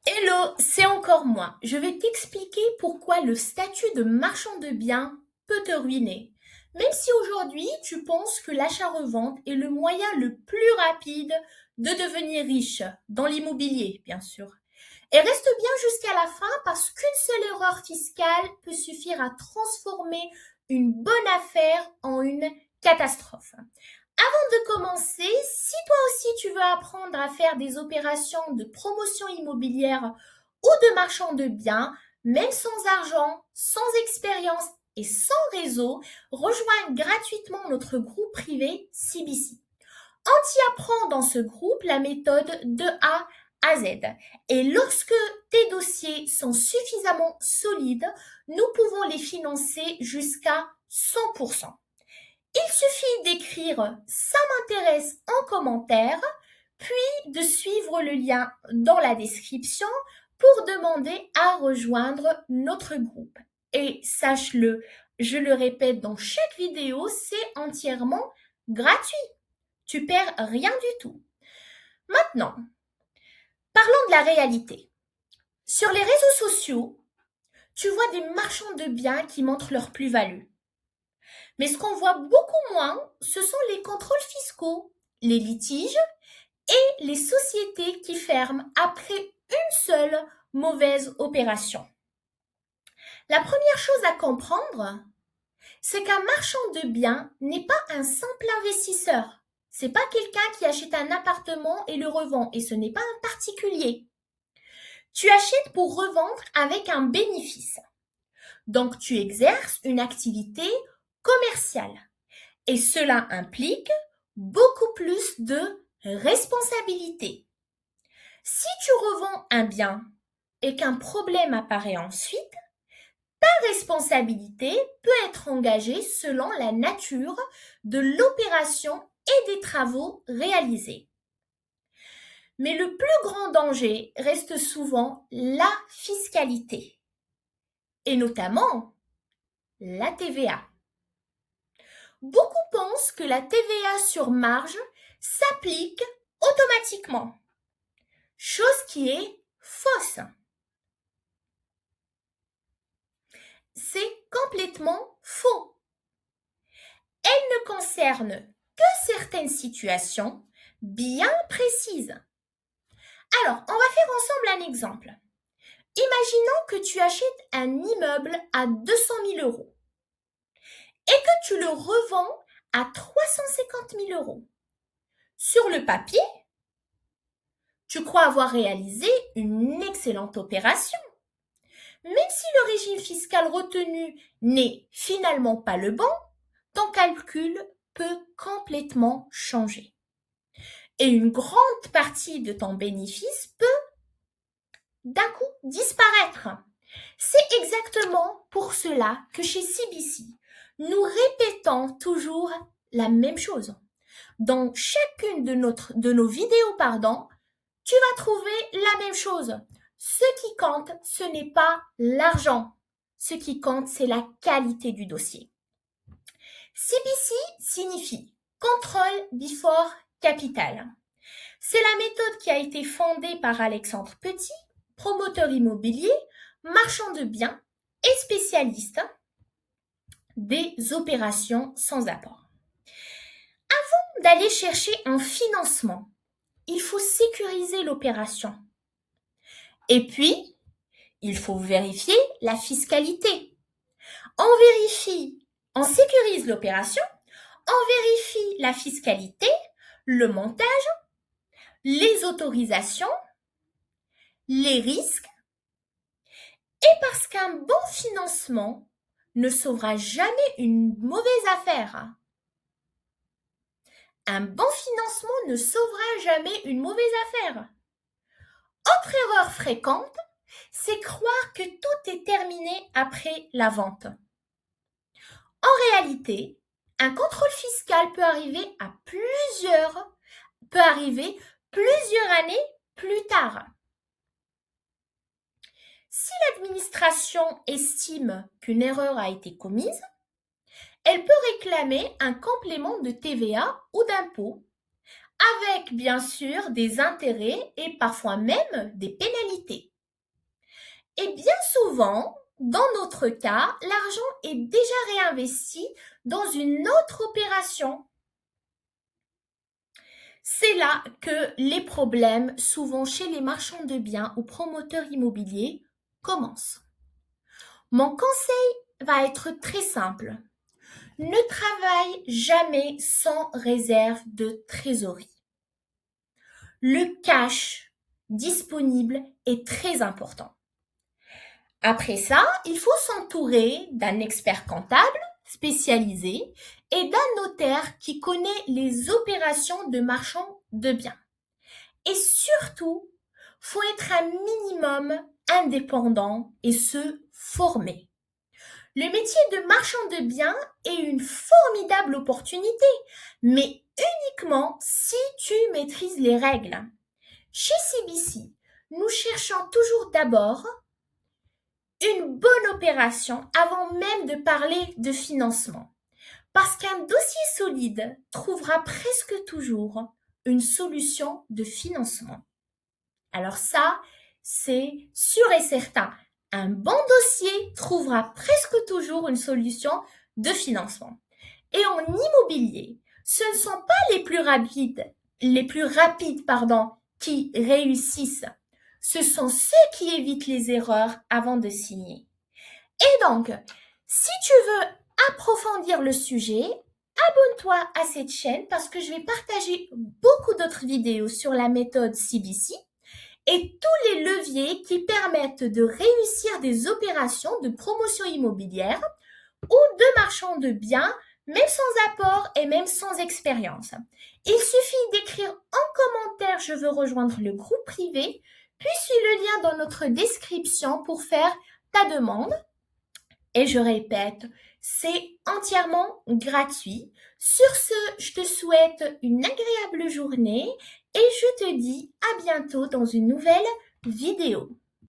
Hello, c'est encore moi. Je vais t'expliquer pourquoi le statut de marchand de biens peut te ruiner. Même si aujourd'hui tu penses que l'achat-revente est le moyen le plus rapide de devenir riche, dans l'immobilier bien sûr. Et reste bien jusqu'à la fin parce qu'une seule erreur fiscale peut suffire à transformer une bonne affaire en une catastrophe. Avant de commencer, si toi aussi tu veux apprendre à faire des opérations de promotion immobilière ou de marchand de biens, même sans argent, sans expérience et sans réseau, rejoins gratuitement notre groupe privé CBC. On t'y apprend dans ce groupe la méthode de A à Z. Et lorsque tes dossiers sont suffisamment solides, nous pouvons les financer jusqu'à 100%. Il suffit d'écrire "ça m'intéresse" en commentaire, puis de suivre le lien dans la description pour demander à rejoindre notre groupe. Et sache-le, je le répète dans chaque vidéo, c'est entièrement gratuit. Tu perds rien du tout. Maintenant, parlons de la réalité. Sur les réseaux sociaux, tu vois des marchands de biens qui montrent leur plus-value. Mais ce qu'on voit beaucoup moins, ce sont les contrôles fiscaux, les litiges et les sociétés qui ferment après une seule mauvaise opération. La première chose à comprendre, c'est qu'un marchand de biens n'est pas un simple investisseur. C'est pas quelqu'un qui achète un appartement et le revend, et ce n'est pas un particulier. Tu achètes pour revendre avec un bénéfice. Donc tu exerces une activité commerciale. Et cela implique beaucoup plus de responsabilité. Si tu revends un bien et qu'un problème apparaît ensuite, ta responsabilité peut être engagée selon la nature de l'opération et des travaux réalisés. Mais le plus grand danger reste souvent la fiscalité, et notamment la TVA. Beaucoup pensent que la TVA sur marge s'applique automatiquement, chose qui est fausse. C'est complètement faux. Elle ne concerne que certaines situations bien précises. Alors, on va faire ensemble un exemple. Imaginons que tu achètes un immeuble à 200 000 € et que tu le revends à 350 000 €. Sur le papier, tu crois avoir réalisé une excellente opération. Même si le régime fiscal retenu n'est finalement pas le bon, ton calcul peut complètement changer. Et une grande partie de ton bénéfice peut d'un coup disparaître. C'est exactement pour cela que chez CBC, nous répétons toujours la même chose. Dans chacune de nos vidéos, tu vas trouver la même chose. Ce qui compte, ce n'est pas l'argent. Ce qui compte, c'est la qualité du dossier. CBC signifie Control Before Capital. C'est la méthode qui a été fondée par Alexandre Petit, promoteur immobilier, marchand de biens et spécialiste des opérations sans apport. Avant d'aller chercher un financement, il faut sécuriser l'opération. Et puis, il faut vérifier la fiscalité. On sécurise l'opération, on vérifie la fiscalité, le montage, les autorisations, les risques, et parce qu'un bon financement ne sauvera jamais une mauvaise affaire. Un bon financement ne sauvera jamais une mauvaise affaire. Autre erreur fréquente, c'est croire que tout est terminé après la vente. En réalité, un contrôle fiscal peut arriver plusieurs années plus tard. Si l'administration estime qu'une erreur a été commise, elle peut réclamer un complément de TVA ou d'impôt, avec bien sûr des intérêts et parfois même des pénalités. Et bien souvent, dans notre cas, l'argent est déjà réinvesti dans une autre opération. C'est là que les problèmes, souvent chez les marchands de biens ou promoteurs immobiliers, commencent. Mon conseil va être très simple. Ne travaille jamais sans réserve de trésorerie. Le cash disponible est très important. Après ça, il faut s'entourer d'un expert comptable spécialisé et d'un notaire qui connaît les opérations de marchand de biens. Et surtout, faut être un minimum indépendant et se former. Le métier de marchand de biens est une formidable opportunité, mais uniquement si tu maîtrises les règles. Chez CBC, nous cherchons toujours d'abord une bonne opération avant même de parler de financement. Parce qu'un dossier solide trouvera presque toujours une solution de financement. Alors ça, c'est sûr et certain. Un bon dossier trouvera presque toujours une solution de financement. Et en immobilier, ce ne sont pas les plus rapides, qui réussissent. Ce sont ceux qui évitent les erreurs avant de signer. Et donc, si tu veux approfondir le sujet, abonne-toi à cette chaîne parce que je vais partager beaucoup d'autres vidéos sur la méthode CBC et tous les leviers qui permettent de réussir des opérations de promotion immobilière ou de marchand de biens, même sans apport et même sans expérience. Il suffit d'écrire en commentaire « Je veux rejoindre le groupe privé », puis suis le lien dans notre description pour faire ta demande. Et je répète, c'est entièrement gratuit. Sur ce, je te souhaite une agréable journée et je te dis à bientôt dans une nouvelle vidéo.